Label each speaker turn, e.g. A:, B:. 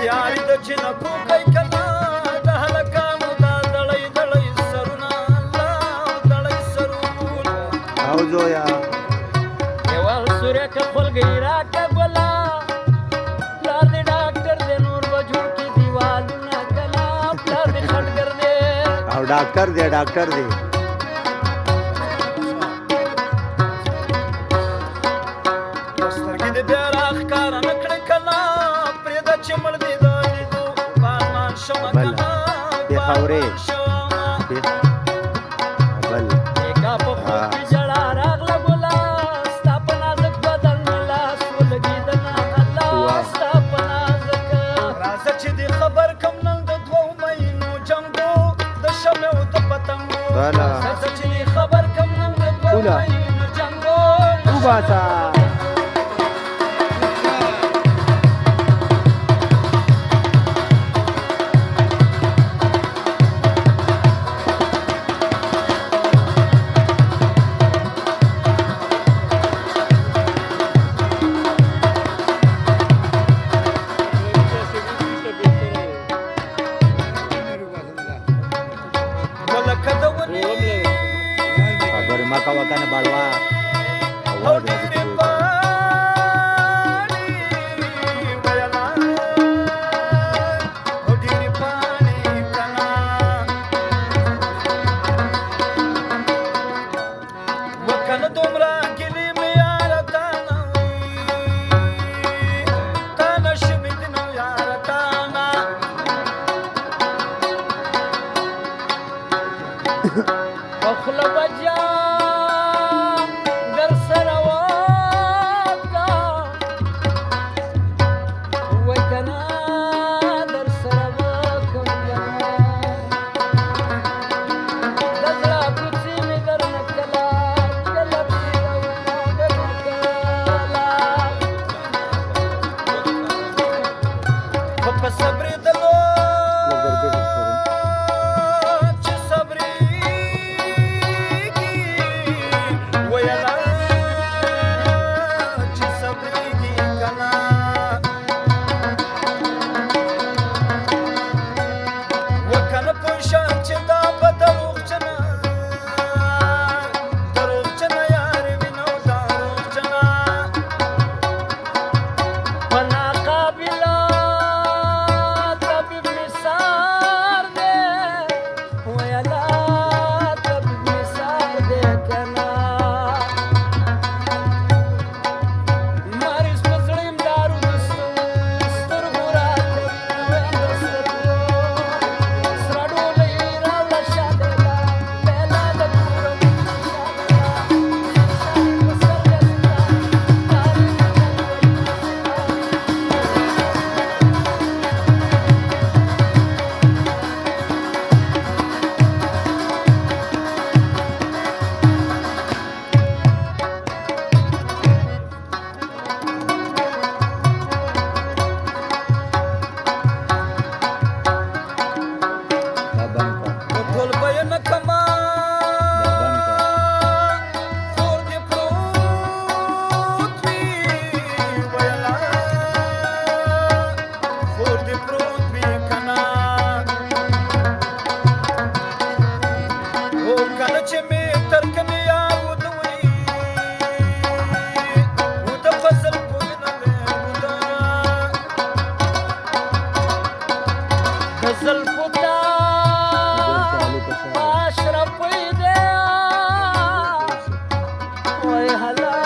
A: یاري د جنکو کوي کنا د هلکانو دا دړی دړی سرونه الله دړی سرون
B: او زویا
C: دیوال سوریا کا خلګی راکا ګلا پلار دې ډاکټر دې نور بجوړ کی دیوالونه کنا پلار دې خټګر دې
B: او ډاکټر دی
A: سترګې دې بیا راښکاره نه کړې کنا پرېږده چې مړ دې د لیدو بارمان شمه
B: بله
A: کنا
B: پېښورې
A: بارمان شمه
B: بل
C: دیګا په خور کې جړا راغله ګلا ستا په نازک بدن مې لاس ولګېدنه الله ستا په نازک
A: راځه چې دې خبر کم نن د دوو مینو جنګو د شمعو د پتنګو
B: بله
A: راځه چې دې خبر کم نن د دوو
B: اوله.
A: مینو جنګو
B: وباسه
A: ولکه د ونې
B: خبرې مه کوه کنه بړوا
A: او ډېرې پاڼې ویلا او ډېرې پاڼې کنا وکنه دومره ګلې مې یاره تانه شوې دي نو یاره تانه
C: پخله بجا در سره واکا وای کنا در سره واکم د زړه کوڅې مې درنه کلا کله پرېږدمه درنه کلا
A: خو په صبرېدلو چې صبرېږي ویلا چې صبرېږي کنا وکنه پوه شه چې دا به دروغجنه یارې وي نو دروغجنه
C: په ناقابله طبیب نثار دی ویلا طبیب نثار دی کنه مریض په زړه یم دارو د سترګو راکوي ویم د سترګو سره ډولۍ راوړه شادله بیلا د کورم
B: دا بند کړه
A: ټول به یې نه کما
B: دا بند کړه
A: کور دې پروت وي ویلا کور دې پروت وي کنا او کله چې مې ترکنې یار ودوي وده فصل په وینه مې وده
C: غزل پتا
B: چالو کشه
C: اشرف دی وای هلا